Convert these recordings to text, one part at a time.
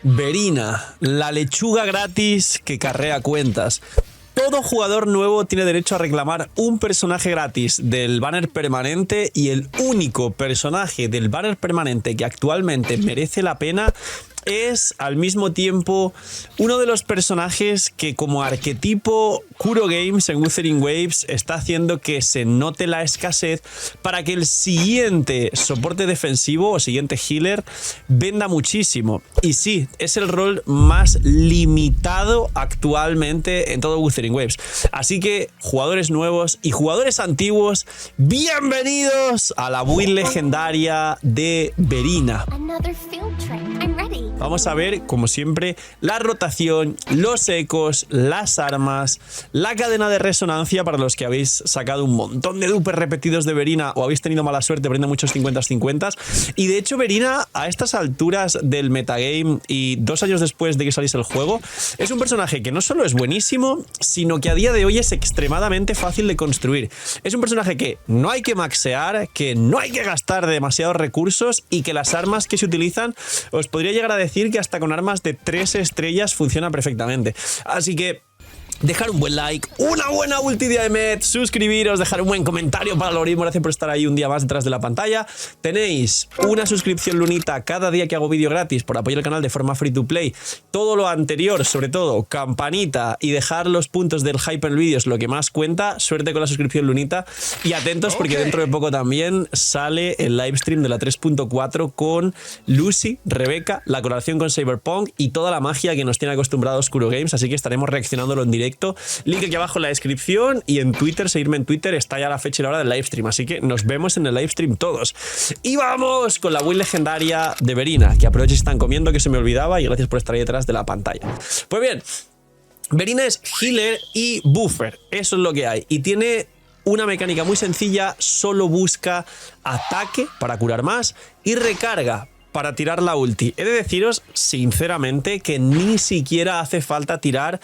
Verina, la lechuga gratis que carrea cuentas. Todo jugador nuevo tiene derecho a reclamar un personaje gratis del banner permanente y el único personaje del banner permanente que actualmente merece la pena es al mismo tiempo uno de los personajes que como arquetipo Kuro Games en Wuthering Waves está haciendo que se note la escasez para que el siguiente soporte defensivo o siguiente healer venda muchísimo. Y sí, es el rol más limitado actualmente en todo Wuthering Waves. Así que jugadores nuevos y jugadores antiguos, bienvenidos a la build legendaria de Verina. Vamos a ver, como siempre, la rotación, los ecos, las armas, la cadena de resonancia para los que habéis sacado un montón de dupes repetidos de Verina o habéis tenido mala suerte poniendo muchos 50-50. Y de hecho Verina, a estas alturas del metagame y 2 años después de que saliese el juego, es un personaje que no solo es buenísimo, sino que a día de hoy es extremadamente fácil de construir. Es un personaje que no hay que maxear, que no hay que gastar demasiados recursos y que las armas que se utilizan, os podría llegar a decir que hasta con armas de 3 estrellas funciona perfectamente. Así que dejar un buen like, una buena ulti de Aemet, suscribiros, dejar un buen comentario para el algoritmo, gracias por estar ahí un día más detrás de la pantalla. Tenéis una suscripción lunita cada día que hago vídeo gratis por apoyar el canal de forma free to play. Todo lo anterior, sobre todo, campanita y dejar los puntos del hype en el vídeo es lo que más cuenta. Suerte con la suscripción lunita y atentos porque dentro de poco también sale el livestream de la 3.4 con Lucy, Rebeca, la colaboración con Cyberpunk y toda la magia que nos tiene acostumbrados Kuro Games, así que estaremos reaccionándolo en directo. Link aquí abajo en la descripción y en Twitter, seguirme en Twitter, está ya la fecha y la hora del livestream, así que nos vemos en el livestream todos. Y vamos con la build legendaria de Verina, que aprovechen si están comiendo, que se me olvidaba, y gracias por estar ahí detrás de la pantalla. Pues bien, Verina es healer y buffer, eso es lo que hay, y tiene una mecánica muy sencilla, solo busca ataque para curar más y recarga para tirar la ulti. He de deciros sinceramente que ni siquiera hace falta tirar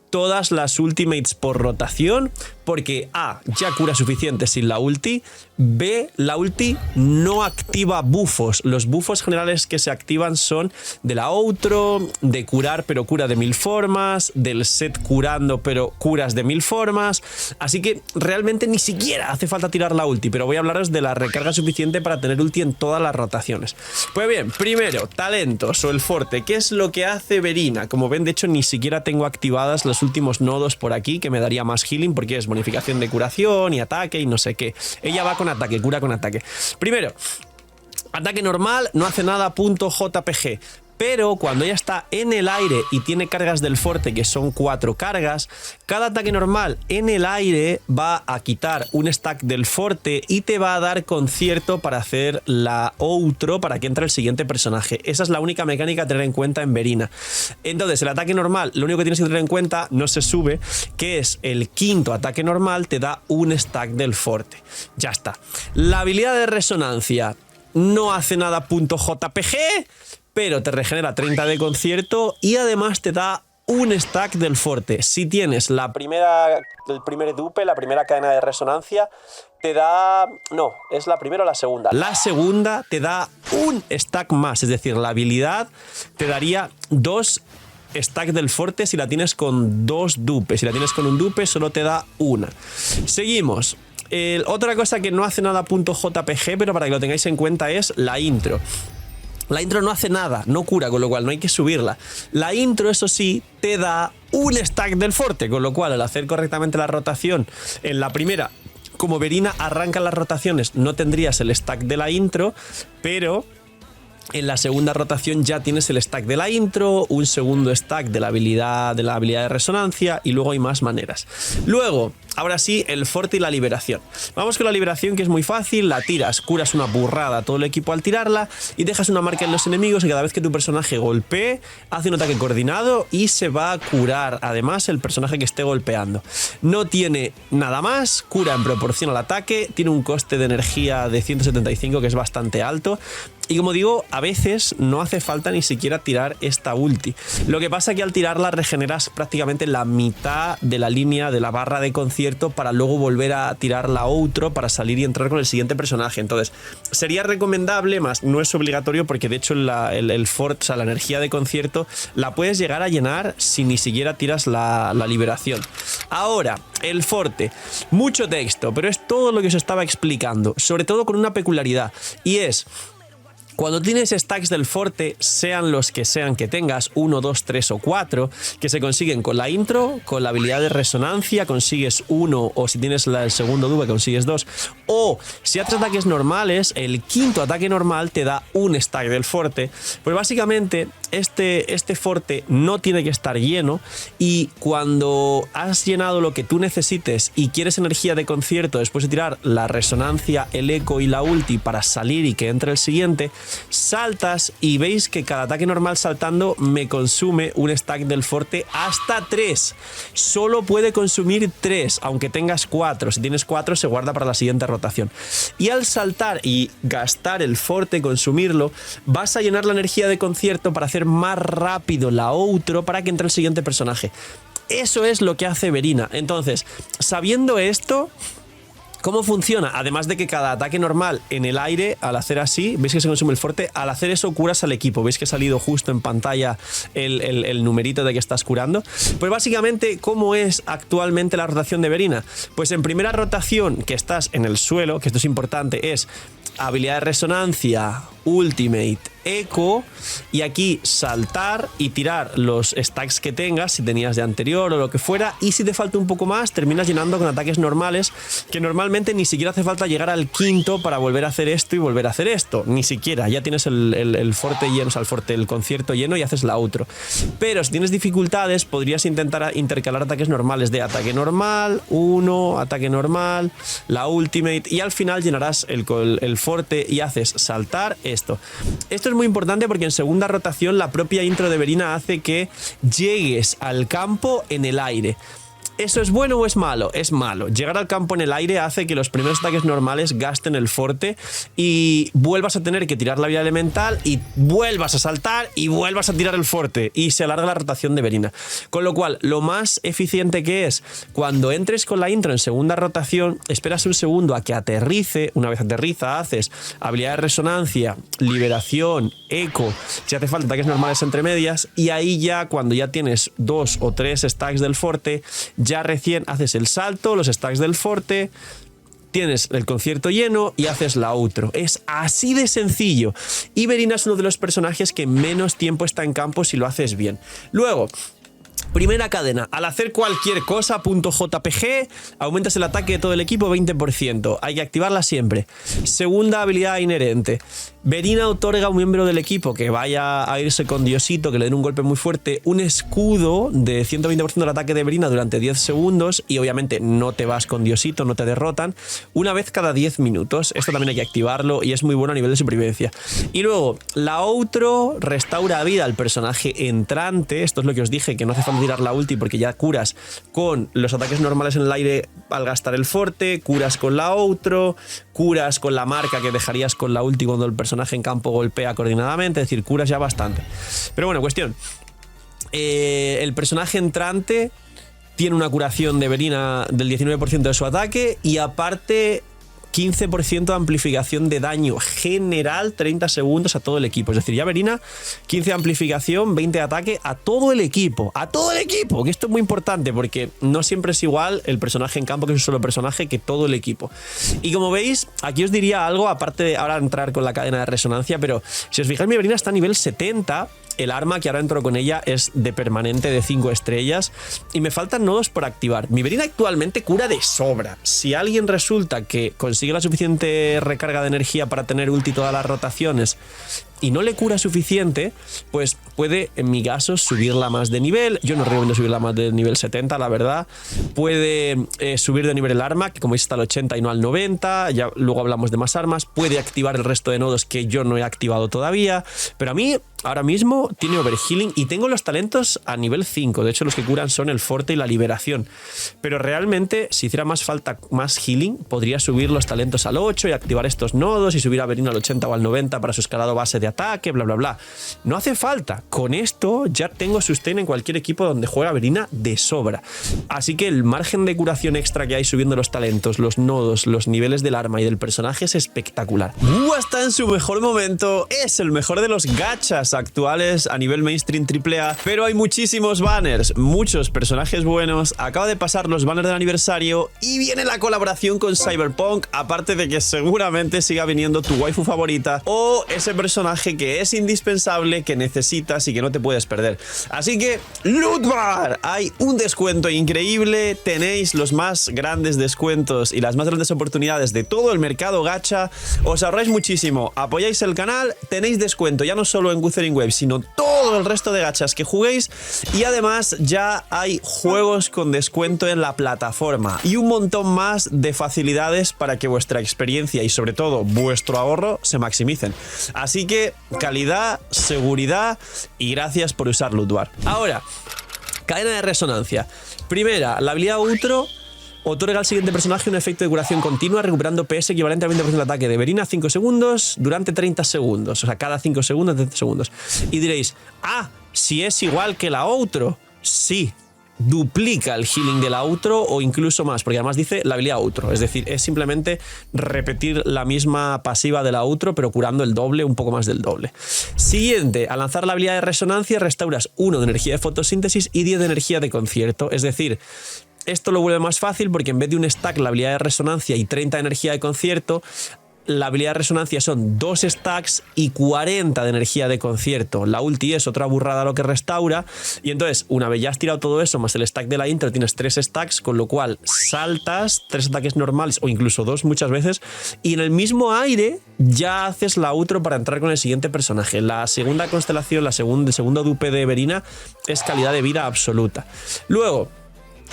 todas las ultimates por rotación, porque A, ya cura suficiente sin la ulti, B, la ulti no activa bufos. Los bufos generales que se activan son de la outro, de curar pero cura de 1000 formas, del set curando pero curas de 1000 formas, así que realmente ni siquiera hace falta tirar la ulti, pero voy a hablaros de la recarga suficiente para tener ulti en todas las rotaciones. Pues bien, primero, talentos o el forte. ¿Qué es lo que hace Verina? Como ven, de hecho ni siquiera tengo activadas los últimos nodos por aquí, que me daría más healing porque es bonificación de curación y ataque y no sé qué. Ella va con ataque, cura con ataque. Primero, ataque normal, no hace nada, .jpg. Pero cuando ella está en el aire y tiene cargas del forte, que son 4 cargas, cada ataque normal en el aire va a quitar un stack del forte y te va a dar concierto para hacer la outro para que entre el siguiente personaje. Esa es la única mecánica a tener en cuenta en Verina. Entonces, el ataque normal, lo único que tienes que tener en cuenta, no se sube, que es el quinto ataque normal, te da un stack del forte. Ya está. La habilidad de resonancia no hace nada .jpg, pero te regenera 30 de concierto y además te da un stack del forte. Si tienes el primer dupe, la primera cadena de resonancia, te da... No, ¿es la primera o la segunda? La segunda te da un stack más, es decir, la habilidad te daría 2 stack del forte si la tienes con 2 dupes. Si la tienes con un dupe, solo te da una. Seguimos. Otra cosa que no hace nada .jpg, pero para que lo tengáis en cuenta, es la intro. La intro no hace nada, no cura, con lo cual no hay que subirla. La intro, eso sí, te da un stack del forte, con lo cual al hacer correctamente la rotación en la primera, como Verina arranca las rotaciones, no tendrías el stack de la intro, pero en la segunda rotación ya tienes el stack de la intro, un segundo stack de la habilidad de resonancia y luego hay más maneras. Luego, ahora sí, el forte y la liberación. Vamos con la liberación, que es muy fácil. La tiras, curas una burrada a todo el equipo al tirarla y dejas una marca en los enemigos y cada vez que tu personaje golpee, hace un ataque coordinado y se va a curar además el personaje que esté golpeando. No tiene nada más, cura en proporción al ataque, tiene un coste de energía de 175 que es bastante alto. Y como digo, a veces no hace falta ni siquiera tirar esta ulti. Lo que pasa es que al tirarla regeneras prácticamente la mitad de la línea de la barra de concierto concierto para luego volver a tirar la outro para salir y entrar con el siguiente personaje. Entonces, sería recomendable, más no es obligatorio, porque de hecho el fort, o sea, la energía de concierto, la puedes llegar a llenar si ni siquiera tiras la liberación. Ahora, el forte, mucho texto, pero es todo lo que os estaba explicando, sobre todo con una peculiaridad, y es: cuando tienes stacks del forte, sean los que sean que tengas, 1, 2, 3 o 4, que se consiguen con la intro, con la habilidad de resonancia, consigues 1, o si tienes el segundo dube consigues 2, o si haces ataques normales, el quinto ataque normal te da un stack del forte. Pues básicamente este forte no tiene que estar lleno, y cuando has llenado lo que tú necesites y quieres energía de concierto después de tirar la resonancia, el eco y la ulti para salir y que entre el siguiente, saltas y veis que cada ataque normal saltando me consume un stack del forte hasta 3. Solo puede consumir 3, aunque tengas 4. Si tienes 4 se guarda para la siguiente rotación. Y al saltar y gastar el forte, consumirlo, vas a llenar la energía de concierto para hacer más rápido la outro para que entre el siguiente personaje. Eso es lo que hace Verina. Entonces, sabiendo esto, ¿cómo funciona? Además de que cada ataque normal en el aire, al hacer así, veis que se consume el forte, al hacer eso curas al equipo. Veis que ha salido justo en pantalla el numerito de que estás curando. Pues básicamente, ¿cómo es actualmente la rotación de Verina? Pues en primera rotación, que estás en el suelo, que esto es importante, es habilidad de resonancia, ultimate, eco, y aquí saltar y tirar los stacks que tengas, si tenías de anterior o lo que fuera, y si te falta un poco más, terminas llenando con ataques normales, que normalmente ni siquiera hace falta llegar al quinto para volver a hacer esto y volver a hacer esto, ni siquiera, ya tienes el forte lleno, o sea, el concierto lleno y haces la outro. Pero si tienes dificultades, podrías intentar intercalar ataques normales de ataque normal, 1, ataque normal, la ultimate, y al final llenarás el forte y haces saltar esto. Esto es muy importante porque en segunda rotación la propia intro de Verina hace que llegues al campo en el aire. ¿Eso es bueno o es malo? Es malo. Llegar al campo en el aire hace que los primeros ataques normales gasten el forte y vuelvas a tener que tirar la vida elemental y vuelvas a saltar y vuelvas a tirar el forte y se alarga la rotación de Verina. Con lo cual, lo más eficiente que es, cuando entres con la intro en segunda rotación, esperas un segundo a que aterrice. Una vez aterriza, haces habilidad de resonancia, liberación, eco, si hace falta ataques normales entre medias, y ahí ya, cuando ya tienes 2 o 3 stacks del forte, ya recién haces el salto, los stacks del forte, tienes el concierto lleno y haces la outro. Es así de sencillo. Y Verina es uno de los personajes que menos tiempo está en campo si lo haces bien. Luego, primera cadena, al hacer cualquier cosa, .jpg, aumentas el ataque de todo el equipo 20%. Hay que activarla siempre. Segunda habilidad inherente. Verina otorga a un miembro del equipo que vaya a irse con Diosito, que le den un golpe muy fuerte, un escudo de 120% del ataque de Verina durante 10 segundos, y obviamente no te vas con Diosito, no te derrotan, una vez cada 10 minutos. Esto también hay que activarlo y es muy bueno a nivel de supervivencia. Y luego, la outro restaura vida al personaje entrante. Esto es lo que os dije, que no hace falta tirar la ulti porque ya curas con los ataques normales en el aire al gastar el forte, curas con la outro, curas con la marca que dejarías con la ulti cuando el personaje en campo golpea coordinadamente, es decir, curas ya bastante. Pero bueno, cuestión, el personaje entrante tiene una curación de Verina del 19% de su ataque y aparte 15% de amplificación de daño general, 30 segundos a todo el equipo. Es decir, ya Verina, 15 de amplificación, 20 de ataque a todo el equipo. ¡A todo el equipo! Que esto es muy importante porque no siempre es igual el personaje en campo, que es un solo personaje, que todo el equipo. Y como veis, aquí os diría algo, aparte de ahora entrar con la cadena de resonancia, pero si os fijáis, mi Verina está a nivel 70. El arma que ahora entro con ella es de permanente de 5 estrellas y me faltan nodos por activar. Mi Verina actualmente cura de sobra. Si alguien resulta que consigue la suficiente recarga de energía para tener ulti todas las rotaciones y no le cura suficiente, pues puede, en mi caso, subirla más de nivel. Yo no recomiendo subirla más de nivel 70, la verdad. Puede subir de nivel el arma, que como veis está al 80 y no al 90. Ya luego hablamos de más armas. Puede activar el resto de nodos que yo no he activado todavía. Pero a mí, ahora mismo, tiene overhealing y tengo los talentos a nivel 5. De hecho, los que curan son el forte y la liberación. Pero realmente, si hiciera más falta más healing, podría subir los talentos al 8 y activar estos nodos y subir a Verina al 80 o al 90 para su escalado base de de ataque, bla, bla, bla. No hace falta. Con esto ya tengo sustain en cualquier equipo donde juega Verina de sobra. Así que el margen de curación extra que hay subiendo los talentos, los nodos, los niveles del arma y del personaje es espectacular. Está en su mejor momento, es el mejor de los gachas actuales a nivel mainstream AAA, pero hay muchísimos banners, muchos personajes buenos. Acaba de pasar los banners del aniversario y viene la colaboración con Cyberpunk, aparte de que seguramente siga viniendo tu waifu favorita o ese personaje que es indispensable, que necesitas y que no te puedes perder. Así que Loot Bar, hay un descuento increíble, tenéis los más grandes descuentos y las más grandes oportunidades de todo el mercado gacha, os ahorráis muchísimo, apoyáis el canal, tenéis descuento ya no solo en Wuthering Waves, sino todo el resto de gachas que juguéis, y además ya hay juegos con descuento en la plataforma y un montón más de facilidades para que vuestra experiencia y sobre todo vuestro ahorro se maximicen. Así que calidad, seguridad y gracias por usar Loot Bar. Ahora, cadena de resonancia. Primera, la habilidad Outro otorga al siguiente personaje un efecto de curación continua, recuperando PS equivalente al 20% de ataque de Verina 5 segundos durante 30 segundos. O sea, cada 5 segundos, 30 segundos. Y diréis, si es igual que la Outro. Sí, duplica el healing de la Outro o incluso más, porque además dice la habilidad Outro. Es decir, es simplemente repetir la misma pasiva de la Outro, pero curando el doble, un poco más del doble. Siguiente, al lanzar la habilidad de resonancia, restauras 1 de energía de fotosíntesis y 10 de energía de concierto. Es decir, esto lo vuelve más fácil porque en vez de un stack la habilidad de resonancia y 30 de energía de concierto, la habilidad de resonancia son 2 stacks y 40 de energía de concierto. La ulti es otra burrada lo que restaura. Y entonces, una vez ya has tirado todo eso, más el stack de la intro, tienes 3 stacks, con lo cual saltas 3 ataques normales o incluso 2 muchas veces. Y en el mismo aire ya haces la outro para entrar con el siguiente personaje. La segunda constelación, el segundo dupe de Verina es calidad de vida absoluta. Luego,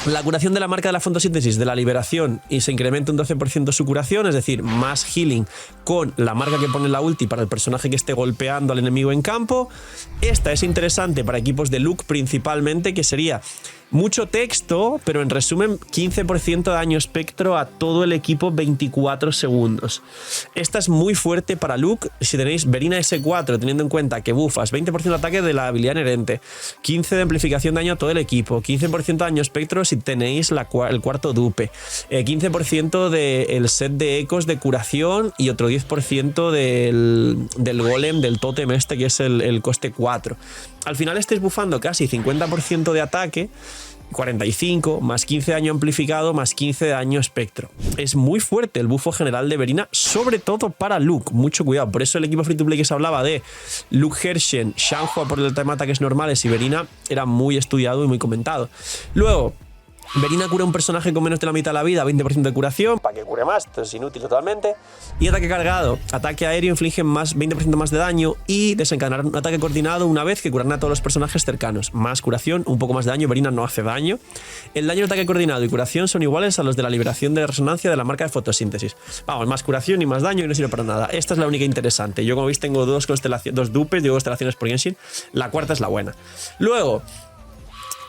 la curación de la marca de la fotosíntesis de la liberación y se incrementa un 12% su curación, es decir, más healing con la marca que pone la ulti para el personaje que esté golpeando al enemigo en campo. Esta es interesante para equipos de Luke principalmente, que sería mucho texto, pero en resumen 15% de daño espectro a todo el equipo 24 segundos. Esta es muy fuerte para Luke si tenéis Verina S4, teniendo en cuenta que bufas 20% de ataque de la habilidad inherente, 15 de amplificación de daño a todo el equipo, 15% de daño espectro si tenéis el cuarto dupe, 15% del set de ecos de curación y otro 10% del golem, del tótem este que es el coste 4. Al final estáis bufando casi 50% de ataque, 45, más 15 de daño amplificado, más 15 de daño espectro. Es muy fuerte el bufo general de Verina, sobre todo para Luke. Mucho cuidado. Por eso el equipo free to play que se hablaba de Luke Hershen, Shanghua por el tema de ataques normales y Verina era muy estudiado y muy comentado. Luego, Verina cura un personaje con menos de la mitad de la vida, 20% de curación, para que cure más, esto es inútil totalmente. Y ataque cargado, ataque aéreo inflige más 20% más de daño y desencadenar un ataque coordinado una vez que curan a todos los personajes cercanos. Más curación, un poco más de daño, Verina no hace daño. El daño de ataque coordinado y curación son iguales a los de la liberación de resonancia de la marca de fotosíntesis. Vamos, más curación y más daño y no sirve para nada. Esta es la única interesante. Yo, como veis, tengo dos dupes, digo constelaciones por Genshin. La cuarta es la buena. Luego,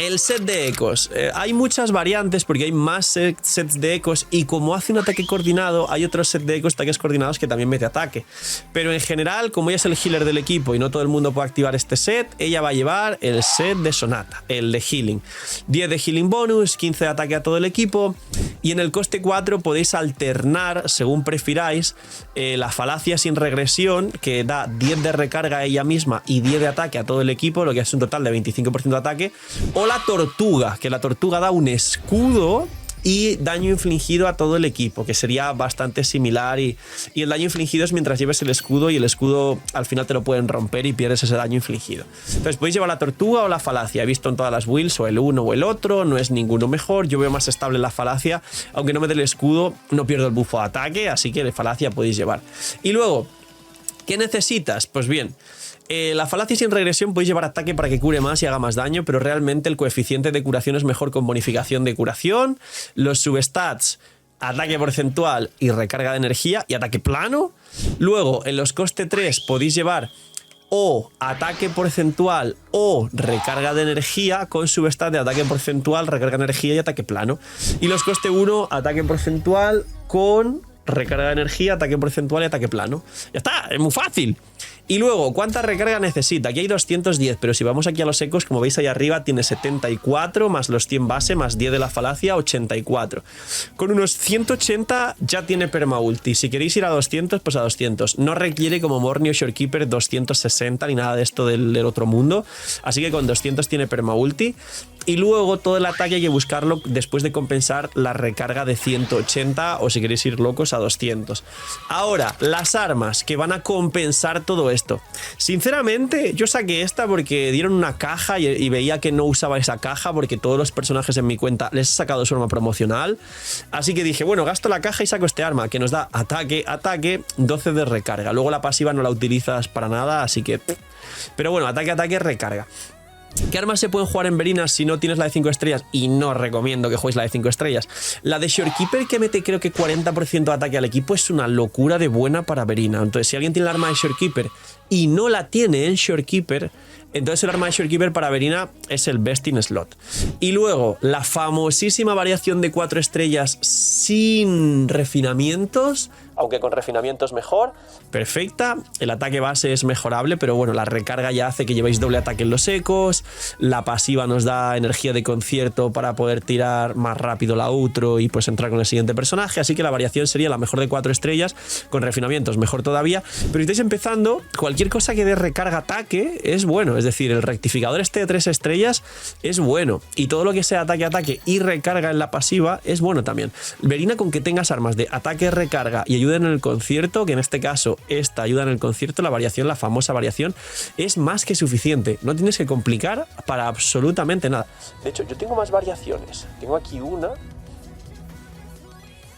el set de ecos. Hay muchas variantes porque hay más sets de ecos y como hace un ataque coordinado, hay otros set de ecos, ataques coordinados que también mete ataque. Pero en general, como ella es el healer del equipo y no todo el mundo puede activar este set, ella va a llevar el set de Sonata, el de healing. 10 de healing bonus, 15 de ataque a todo el equipo. Y en el coste 4 podéis alternar, según prefiráis, la falacia sin regresión, que da 10 de recarga a ella misma y 10 de ataque a todo el equipo, lo que es un total de 25% de ataque. O la tortuga, que la tortuga da un escudo y daño infligido a todo el equipo, que sería bastante similar, y el daño infligido es mientras lleves el escudo y el escudo al final te lo pueden romper y pierdes ese daño infligido. Entonces podéis llevar la tortuga o la falacia. He visto en todas las builds o el uno o el otro, no es ninguno mejor. Yo veo más estable la falacia, aunque no me dé el escudo no pierdo el bufo de ataque, así que la falacia podéis llevar. Y luego, ¿qué necesitas? Pues bien, la falacia sin regresión podéis llevar ataque para que cure más y haga más daño, pero realmente el coeficiente de curación es mejor con bonificación de curación. Los substats, ataque porcentual y recarga de energía y ataque plano. Luego, en los coste 3 podéis llevar o ataque porcentual o recarga de energía con substat de ataque porcentual, recarga de energía y ataque plano. Y los coste 1, ataque porcentual con recarga de energía, ataque porcentual y ataque plano. Ya está, es muy fácil. Y luego, ¿cuánta recarga necesita? Aquí hay 210, pero si vamos aquí a los ecos, como veis ahí arriba, tiene 74, más los 100 base, más 10 de la falacia, 84. Con unos 180 ya tiene perma ulti. Si queréis ir a 200, pues a 200. No requiere como Morni o Shorekeeper 260 ni nada de esto del otro mundo. Así que con 200 tiene perma ulti. Y luego todo el ataque hay que buscarlo después de compensar la recarga de 180 o si queréis ir locos a 200. Ahora, las armas que van a compensar todo esto. Sinceramente, yo saqué esta porque dieron una caja y veía que no usaba esa caja porque todos los personajes en mi cuenta les he sacado su arma promocional. Así que dije, bueno, gasto la caja y saco este arma que nos da ataque, 12 de recarga. Luego la pasiva no la utilizas para nada, así que... Pero bueno, ataque, recarga. ¿Qué armas se pueden jugar en Verina si no tienes la de 5 estrellas? Y no recomiendo que juegues la de 5 estrellas. La de Shorekeeper, que mete creo que 40% de ataque al equipo, es una locura de buena para Verina. Entonces, si alguien tiene el arma de Shorekeeper y no la tiene en Shorekeeper, entonces el arma de Shorekeeper para Verina es el best in slot. Y luego, la famosísima variación de 4 estrellas sin refinamientos, aunque con refinamientos mejor, perfecta. El ataque base es mejorable, pero bueno, la recarga ya hace que llevéis doble ataque en los ecos. La pasiva nos da energía de concierto para poder tirar más rápido la outro y pues entrar con el siguiente personaje. Así que la variación sería la mejor de 4 estrellas, con refinamientos mejor todavía. Pero si estáis empezando, cualquier cosa que dé recarga ataque es bueno. Es decir, el rectificador este de 3 estrellas es bueno. Y todo lo que sea ataque y recarga en la pasiva es bueno también. Verina, con que tengas armas de ataque, recarga y ayuda en el concierto, que en este caso esta ayuda en el concierto, la variación, la famosa variación, es más que suficiente. No tienes que complicar para absolutamente nada. De hecho, yo tengo más variaciones. Tengo aquí una.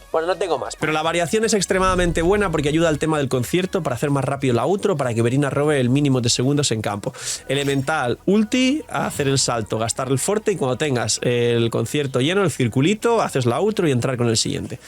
Bueno, no tengo más, pero la variación es extremadamente buena porque ayuda al tema del concierto para hacer más rápido la outro, para que Verina robe el mínimo de segundos en campo. Elemental, ulti, hacer el salto, gastar el forte y cuando tengas el concierto lleno, el circulito, haces la outro y entrar con el siguiente.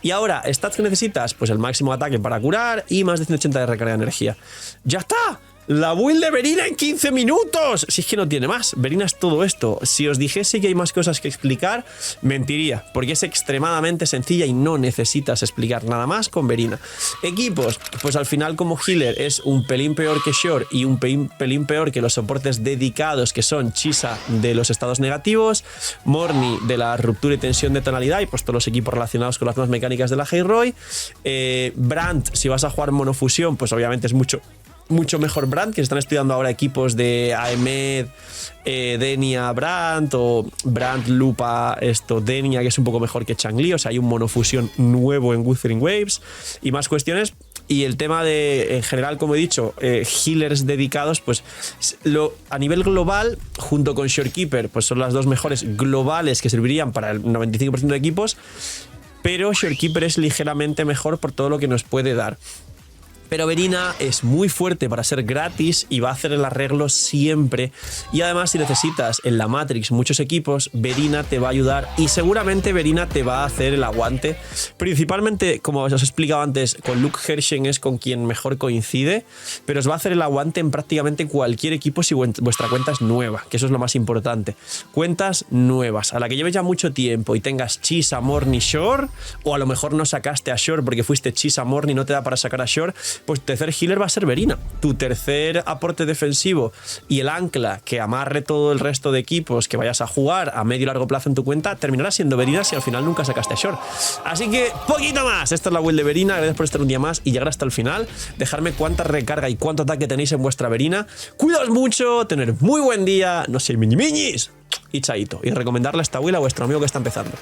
Y ahora, stats que necesitas, pues el máximo ataque para curar y más de 180 de recarga de energía. ¡Ya está! La build de Verina en 15 minutos. Si es que no tiene más. Verina es todo esto. Si os dijese que hay más cosas que explicar, mentiría, porque es extremadamente sencilla y no necesitas explicar nada más con Verina. Equipos, pues al final como healer es un pelín peor que Shore y un pelín peor que los soportes dedicados que son Chisa de los estados negativos, Morni de la ruptura y tensión de tonalidad y pues todos los equipos relacionados con las nuevas mecánicas de la Heroy. Brandt, si vas a jugar monofusión, pues obviamente es mucho mejor Brandt, que están estudiando ahora equipos de Aemed, Denia, Brandt o Brandt, Lupa, Denia, que es un poco mejor que Changli. O sea, hay un monofusión nuevo en Wuthering Waves y más cuestiones. Y el tema de, en general, como he dicho, healers dedicados, pues a nivel global, junto con Shorekeeper, pues son las dos mejores globales que servirían para el 95% de equipos, pero Shorekeeper es ligeramente mejor por todo lo que nos puede dar. Pero Verina es muy fuerte para ser gratis y va a hacer el arreglo siempre. Y además, si necesitas en la Matrix muchos equipos, Verina te va a ayudar y seguramente Verina te va a hacer el aguante. Principalmente, como os he explicado antes, con Luke Hershen es con quien mejor coincide, pero os va a hacer el aguante en prácticamente cualquier equipo si vuestra cuenta es nueva, que eso es lo más importante. Cuentas nuevas, a la que lleves ya mucho tiempo y tengas Chisa, Morni, Shore, o a lo mejor no sacaste a Shore porque fuiste Chisa, Morni y no te da para sacar a Shore, pues tu tercer healer va a ser Verina. Tu tercer aporte defensivo y el ancla que amarre todo el resto de equipos que vayas a jugar a medio y largo plazo en tu cuenta terminará siendo Verina si al final nunca sacaste a Shore. Así que, poquito más. Esta es la build de Verina. Gracias por estar un día más y llegar hasta el final. Dejarme cuánta recarga y cuánto ataque tenéis en vuestra Verina. Cuidaos mucho, tener muy buen día, no sé, miñis y chaito. Y recomendarle esta build a vuestro amigo que está empezando.